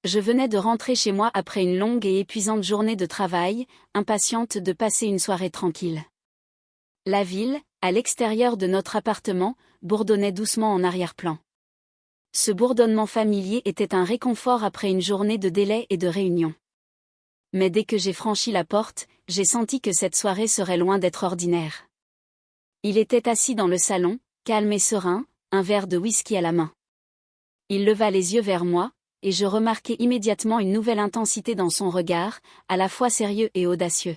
Je venais de rentrer chez moi après une longue et épuisante journée de travail, impatiente de passer une soirée tranquille. La ville, à l'extérieur de notre appartement, bourdonnait doucement en arrière-plan. Ce bourdonnement familier était un réconfort après une journée de délais et de réunions. Mais dès que j'ai franchi la porte, j'ai senti que cette soirée serait loin d'être ordinaire. Il était assis dans le salon, calme et serein, un verre de whisky à la main. Il leva les yeux vers moi, et je remarquai immédiatement une nouvelle intensité dans son regard, à la fois sérieux et audacieux.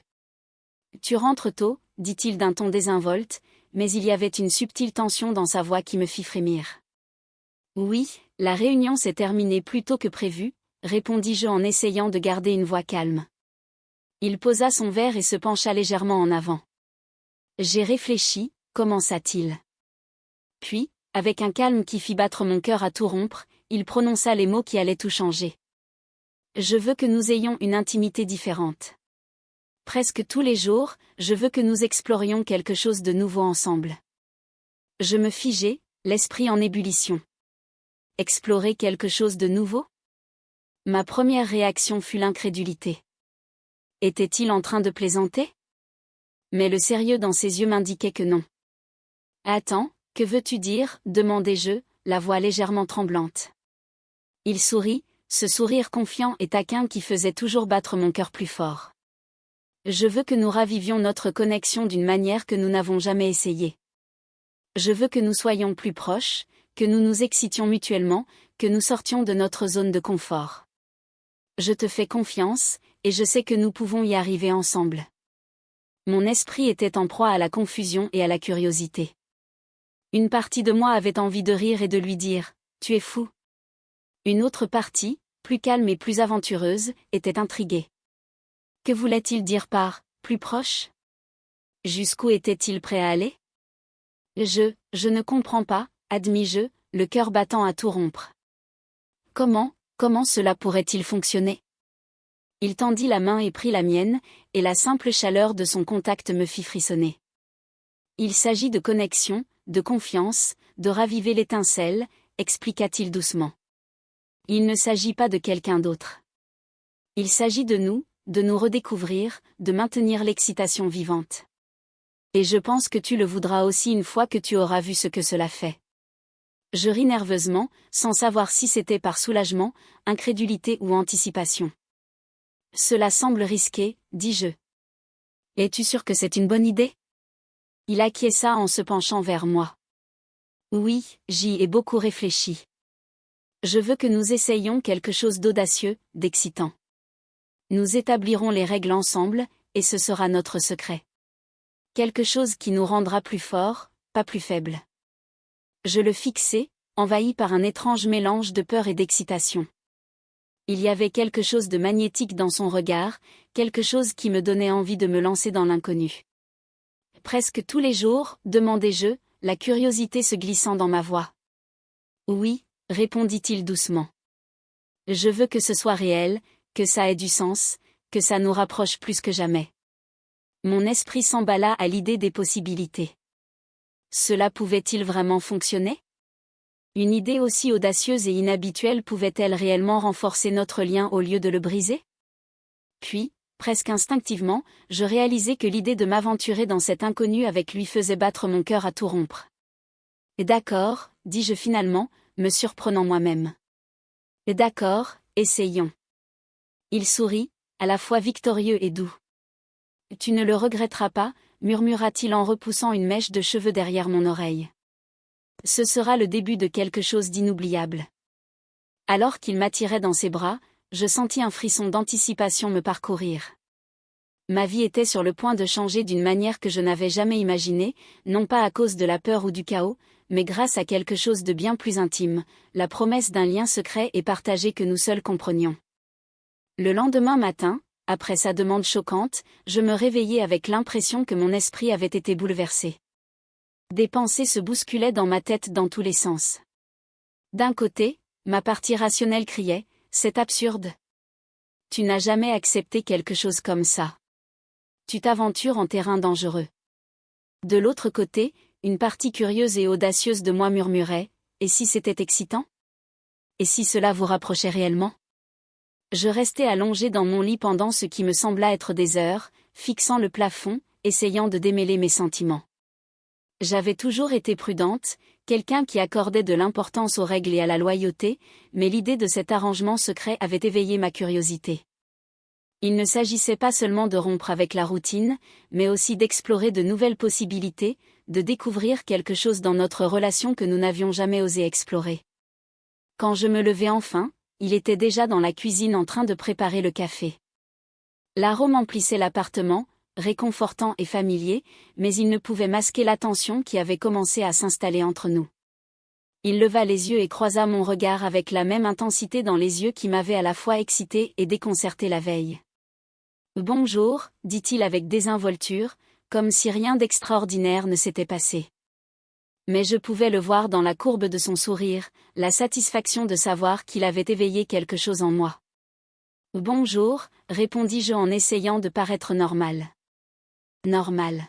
« Tu rentres tôt », dit-il d'un ton désinvolte, mais il y avait une subtile tension dans sa voix qui me fit frémir. « Oui, la réunion s'est terminée plus tôt que prévu », répondis-je en essayant de garder une voix calme. Il posa son verre et se pencha légèrement en avant. « J'ai réfléchi », commença-t-il. Puis, avec un calme qui fit battre mon cœur à tout rompre, il prononça les mots qui allaient tout changer. « Je veux que nous ayons une intimité différente. Presque tous les jours, je veux que nous explorions quelque chose de nouveau ensemble. » Je me figeai, l'esprit en ébullition. Explorer quelque chose de nouveau ? Ma première réaction fut l'incrédulité. Était-il en train de plaisanter ? Mais le sérieux dans ses yeux m'indiquait que non. « Attends, que veux-tu dire ? Demandai-je, la voix légèrement tremblante. Il sourit, ce sourire confiant et taquin qui faisait toujours battre mon cœur plus fort. « Je veux que nous ravivions notre connexion d'une manière que nous n'avons jamais essayée. Je veux que nous soyons plus proches, que nous nous excitions mutuellement, que nous sortions de notre zone de confort. Je te fais confiance, et je sais que nous pouvons y arriver ensemble. » Mon esprit était en proie à la confusion et à la curiosité. Une partie de moi avait envie de rire et de lui dire « Tu es fou ». Une autre partie, plus calme et plus aventureuse, était intriguée. Que voulait-il dire par « plus proche » ? Jusqu'où était-il prêt à aller ? Je ne comprends pas, admis-je, le cœur battant à tout rompre. Comment cela pourrait-il fonctionner ? Il tendit la main et prit la mienne, et la simple chaleur de son contact me fit frissonner. Il s'agit de connexion, de confiance, de raviver l'étincelle, expliqua-t-il doucement. Il ne s'agit pas de quelqu'un d'autre. Il s'agit de nous redécouvrir, de maintenir l'excitation vivante. Et je pense que tu le voudras aussi une fois que tu auras vu ce que cela fait. Je ris nerveusement, sans savoir si c'était par soulagement, incrédulité ou anticipation. Cela semble risqué, dis-je. Es-tu sûr que c'est une bonne idée ? Il acquiesça en se penchant vers moi. Oui, j'y ai beaucoup réfléchi. Je veux que nous essayions quelque chose d'audacieux, d'excitant. Nous établirons les règles ensemble, et ce sera notre secret. Quelque chose qui nous rendra plus forts, pas plus faibles. Je le fixai, envahi par un étrange mélange de peur et d'excitation. Il y avait quelque chose de magnétique dans son regard, quelque chose qui me donnait envie de me lancer dans l'inconnu. Presque tous les jours, demandai-je, la curiosité se glissant dans ma voix. Oui, répondit-il doucement. Je veux que ce soit réel, que ça ait du sens, que ça nous rapproche plus que jamais. Mon esprit s'emballa à l'idée des possibilités. Cela pouvait-il vraiment fonctionner ? Une idée aussi audacieuse et inhabituelle pouvait-elle réellement renforcer notre lien au lieu de le briser ? Puis, presque instinctivement, je réalisai que l'idée de m'aventurer dans cet inconnu avec lui faisait battre mon cœur à tout rompre. « Et d'accord, dis-je finalement, me surprenant moi-même. « Et d'accord, essayons. » Il sourit, à la fois victorieux et doux. « Tu ne le regretteras pas », murmura-t-il en repoussant une mèche de cheveux derrière mon oreille. « Ce sera le début de quelque chose d'inoubliable. » Alors qu'il m'attirait dans ses bras, je sentis un frisson d'anticipation me parcourir. Ma vie était sur le point de changer d'une manière que je n'avais jamais imaginée, non pas à cause de la peur ou du chaos, mais grâce à quelque chose de bien plus intime, la promesse d'un lien secret et partagé que nous seuls comprenions. Le lendemain matin, après sa demande choquante, je me réveillai avec l'impression que mon esprit avait été bouleversé. Des pensées se bousculaient dans ma tête dans tous les sens. D'un côté, ma partie rationnelle criait « C'est absurde. Tu n'as jamais accepté quelque chose comme ça. Tu t'aventures en terrain dangereux. » De l'autre côté, une partie curieuse et audacieuse de moi murmurait « Et si c'était excitant ? Et si cela vous rapprochait réellement ? Je restai allongée dans mon lit pendant ce qui me sembla être des heures, fixant le plafond, essayant de démêler mes sentiments. J'avais toujours été prudente, quelqu'un qui accordait de l'importance aux règles et à la loyauté, mais l'idée de cet arrangement secret avait éveillé ma curiosité. Il ne s'agissait pas seulement de rompre avec la routine, mais aussi d'explorer de nouvelles possibilités, de découvrir quelque chose dans notre relation que nous n'avions jamais osé explorer. Quand je me levai enfin, il était déjà dans la cuisine en train de préparer le café. L'arôme emplissait l'appartement, réconfortant et familier, mais il ne pouvait masquer la tension qui avait commencé à s'installer entre nous. Il leva les yeux et croisa mon regard avec la même intensité dans les yeux qui m'avaient à la fois excitée et déconcertée la veille. « Bonjour », dit-il avec désinvolture, comme si rien d'extraordinaire ne s'était passé. Mais je pouvais le voir dans la courbe de son sourire, la satisfaction de savoir qu'il avait éveillé quelque chose en moi. « Bonjour », répondis-je en essayant de paraître normal. Normal.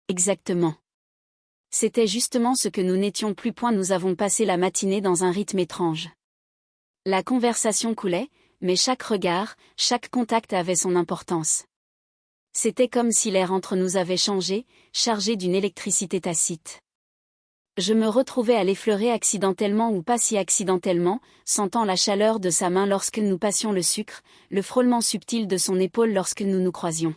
Exactement. C'était justement ce que nous n'étions plus point. Nous avons passé la matinée dans un rythme étrange. La conversation coulait, mais chaque regard, chaque contact avait son importance. C'était comme si l'air entre nous avait changé, chargé d'une électricité tacite. Je me retrouvais à l'effleurer accidentellement ou pas si accidentellement, sentant la chaleur de sa main lorsque nous passions le sucre, le frôlement subtil de son épaule lorsque nous nous croisions.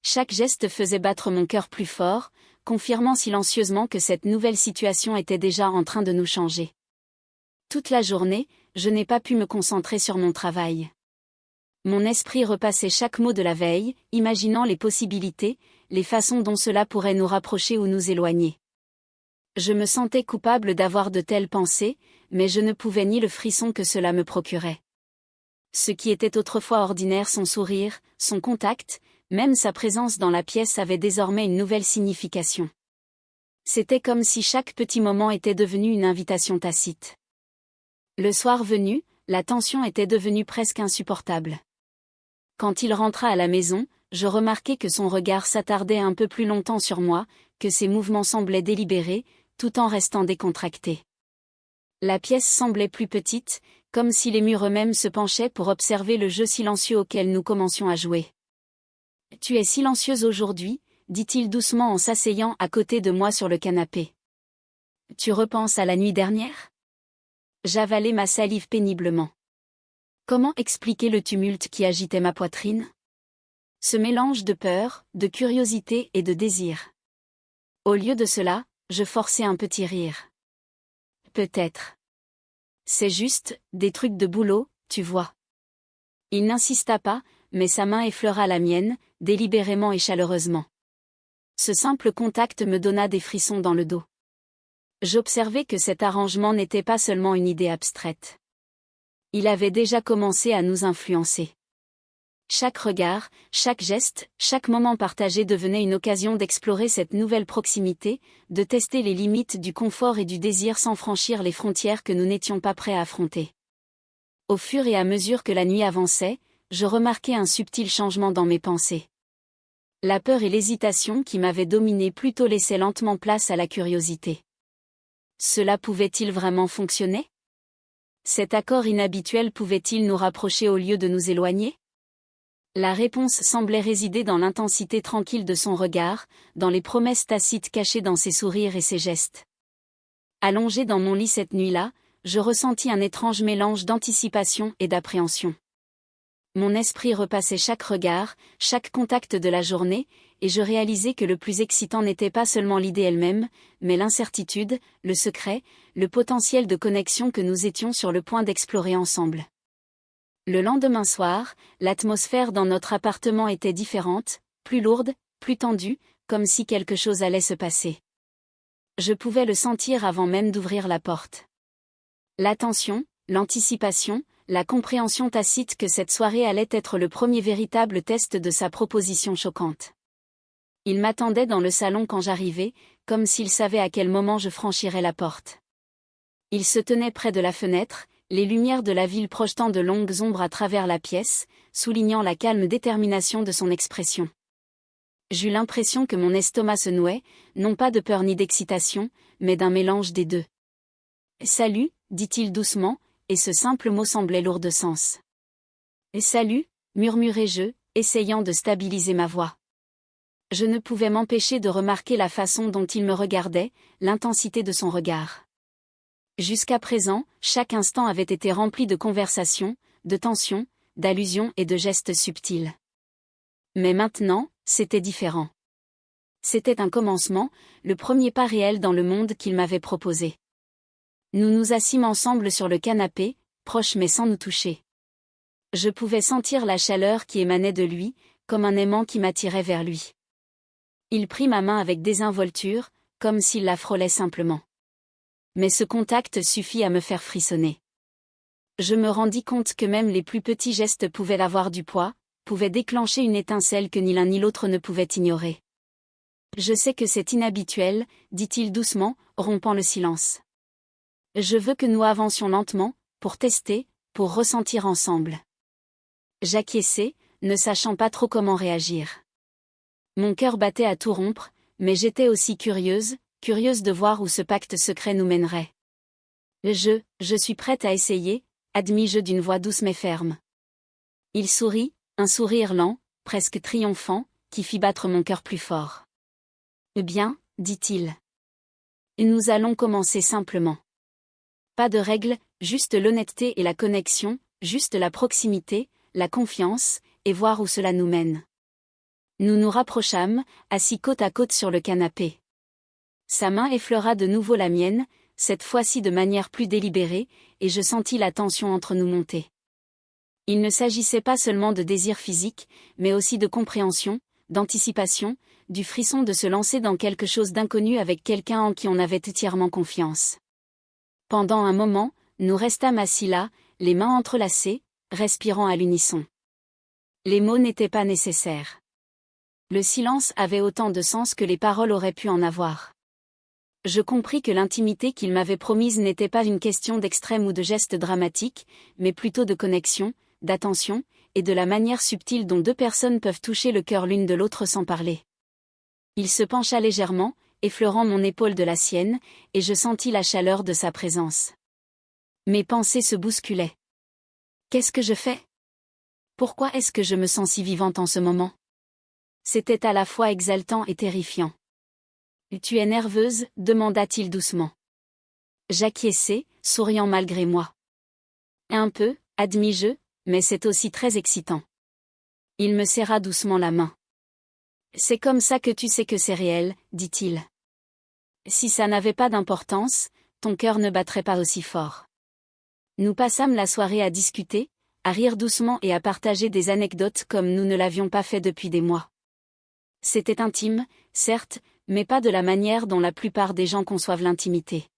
Chaque geste faisait battre mon cœur plus fort, confirmant silencieusement que cette nouvelle situation était déjà en train de nous changer. Toute la journée, je n'ai pas pu me concentrer sur mon travail. Mon esprit repassait chaque mot de la veille, imaginant les possibilités, les façons dont cela pourrait nous rapprocher ou nous éloigner. Je me sentais coupable d'avoir de telles pensées, mais je ne pouvais nier le frisson que cela me procurait. Ce qui était autrefois ordinaire, son sourire, son contact, même sa présence dans la pièce avait désormais une nouvelle signification. C'était comme si chaque petit moment était devenu une invitation tacite. Le soir venu, la tension était devenue presque insupportable. Quand il rentra à la maison, je remarquai que son regard s'attardait un peu plus longtemps sur moi, que ses mouvements semblaient délibérés, tout en restant décontractés. La pièce semblait plus petite, comme si les murs eux-mêmes se penchaient pour observer le jeu silencieux auquel nous commencions à jouer. « Tu es silencieuse aujourd'hui », dit-il doucement en s'asseyant à côté de moi sur le canapé. « Tu repenses à la nuit dernière ?» J'avalai ma salive péniblement. Comment expliquer le tumulte qui agitait ma poitrine ? Ce mélange de peur, de curiosité et de désir. Au lieu de cela, je forçai un petit rire. Peut-être. C'est juste, des trucs de boulot, tu vois. Il n'insista pas, mais sa main effleura la mienne, délibérément et chaleureusement. Ce simple contact me donna des frissons dans le dos. J'observai que cet arrangement n'était pas seulement une idée abstraite. Il avait déjà commencé à nous influencer. Chaque regard, chaque geste, chaque moment partagé devenait une occasion d'explorer cette nouvelle proximité, de tester les limites du confort et du désir sans franchir les frontières que nous n'étions pas prêts à affronter. Au fur et à mesure que la nuit avançait, je remarquai un subtil changement dans mes pensées. La peur et l'hésitation qui m'avaient dominé plus tôt laissaient lentement place à la curiosité. Cela pouvait-il vraiment fonctionner ? Cet accord inhabituel pouvait-il nous rapprocher au lieu de nous éloigner ? La réponse semblait résider dans l'intensité tranquille de son regard, dans les promesses tacites cachées dans ses sourires et ses gestes. Allongé dans mon lit cette nuit-là, je ressentis un étrange mélange d'anticipation et d'appréhension. Mon esprit repassait chaque regard, chaque contact de la journée, et je réalisais que le plus excitant n'était pas seulement l'idée elle-même, mais l'incertitude, le secret, le potentiel de connexion que nous étions sur le point d'explorer ensemble. Le lendemain soir, l'atmosphère dans notre appartement était différente, plus lourde, plus tendue, comme si quelque chose allait se passer. Je pouvais le sentir avant même d'ouvrir la porte. L'attention, l'anticipation, la compréhension tacite que cette soirée allait être le premier véritable test de sa proposition choquante. Il m'attendait dans le salon quand j'arrivais, comme s'il savait à quel moment je franchirais la porte. Il se tenait près de la fenêtre, les lumières de la ville projetant de longues ombres à travers la pièce, soulignant la calme détermination de son expression. J'eus l'impression que mon estomac se nouait, non pas de peur ni d'excitation, mais d'un mélange des deux. « Salut », dit-il doucement, et ce simple mot semblait lourd de sens. Et salut, murmurai-je, essayant de stabiliser ma voix. Je ne pouvais m'empêcher de remarquer la façon dont il me regardait, l'intensité de son regard. Jusqu'à présent, chaque instant avait été rempli de conversations, de tensions, d'allusions et de gestes subtils. Mais maintenant, c'était différent. C'était un commencement, le premier pas réel dans le monde qu'il m'avait proposé. Nous nous assîmes ensemble sur le canapé, proches mais sans nous toucher. Je pouvais sentir la chaleur qui émanait de lui, comme un aimant qui m'attirait vers lui. Il prit ma main avec désinvolture, comme s'il la frôlait simplement. Mais ce contact suffit à me faire frissonner. Je me rendis compte que même les plus petits gestes pouvaient avoir du poids, pouvaient déclencher une étincelle que ni l'un ni l'autre ne pouvait ignorer. Je sais que c'est inhabituel, dit-il doucement, rompant le silence. Je veux que nous avancions lentement, pour tester, pour ressentir ensemble. J'acquiesçai, ne sachant pas trop comment réagir. Mon cœur battait à tout rompre, mais j'étais aussi curieuse de voir où ce pacte secret nous mènerait. Je suis prête à essayer, admis-je d'une voix douce mais ferme. Il sourit, un sourire lent, presque triomphant, qui fit battre mon cœur plus fort. Bien, dit-il. Nous allons commencer simplement. Pas de règles, juste l'honnêteté et la connexion, juste la proximité, la confiance, et voir où cela nous mène. Nous nous rapprochâmes, assis côte à côte sur le canapé. Sa main effleura de nouveau la mienne, cette fois-ci de manière plus délibérée, et je sentis la tension entre nous monter. Il ne s'agissait pas seulement de désir physique, mais aussi de compréhension, d'anticipation, du frisson de se lancer dans quelque chose d'inconnu avec quelqu'un en qui on avait entièrement confiance. Pendant un moment, nous restâmes assis là, les mains entrelacées, respirant à l'unisson. Les mots n'étaient pas nécessaires. Le silence avait autant de sens que les paroles auraient pu en avoir. Je compris que l'intimité qu'il m'avait promise n'était pas une question d'extrême ou de gestes dramatiques, mais plutôt de connexion, d'attention, et de la manière subtile dont deux personnes peuvent toucher le cœur l'une de l'autre sans parler. Il se pencha légèrement, effleurant mon épaule de la sienne, et je sentis la chaleur de sa présence. Mes pensées se bousculaient. Qu'est-ce que je fais? Pourquoi est-ce que je me sens si vivante en ce moment? C'était à la fois exaltant et terrifiant. Tu es nerveuse, demanda-t-il doucement. J'acquiesçai, souriant malgré moi. Un peu, admis-je, mais c'est aussi très excitant. Il me serra doucement la main. C'est comme ça que tu sais que c'est réel, dit-il. Si ça n'avait pas d'importance, ton cœur ne battrait pas aussi fort. Nous passâmes la soirée à discuter, à rire doucement et à partager des anecdotes comme nous ne l'avions pas fait depuis des mois. C'était intime, certes, mais pas de la manière dont la plupart des gens conçoivent l'intimité.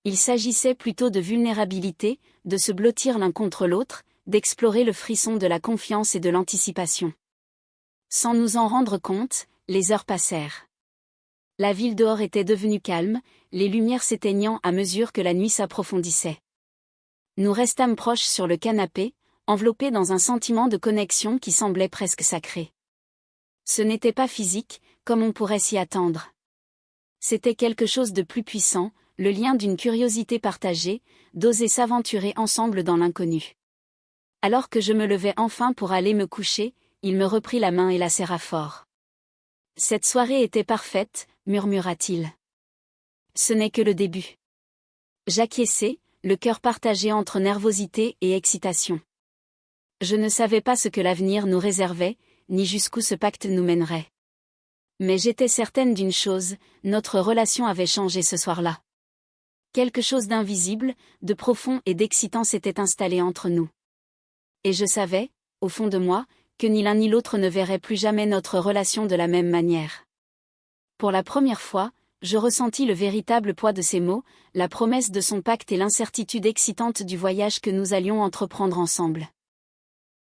Il s'agissait plutôt de vulnérabilité, de se blottir l'un contre l'autre, d'explorer le frisson de la confiance et de l'anticipation. Sans nous en rendre compte, les heures passèrent. La ville dehors était devenue calme, les lumières s'éteignant à mesure que la nuit s'approfondissait. Nous restâmes proches sur le canapé, enveloppés dans un sentiment de connexion qui semblait presque sacré. Ce n'était pas physique, comme on pourrait s'y attendre. C'était quelque chose de plus puissant, le lien d'une curiosité partagée, d'oser s'aventurer ensemble dans l'inconnu. Alors que je me levais enfin pour aller me coucher, il me reprit la main et la serra fort. Cette soirée était parfaite, murmura-t-il. Ce n'est que le début. J'acquiesçai, le cœur partagé entre nervosité et excitation. Je ne savais pas ce que l'avenir nous réservait, ni jusqu'où ce pacte nous mènerait. Mais j'étais certaine d'une chose, notre relation avait changé ce soir-là. Quelque chose d'invisible, de profond et d'excitant s'était installé entre nous. Et je savais, au fond de moi, que ni l'un ni l'autre ne verrait plus jamais notre relation de la même manière. Pour la première fois, je ressentis le véritable poids de ces mots, la promesse de son pacte et l'incertitude excitante du voyage que nous allions entreprendre ensemble.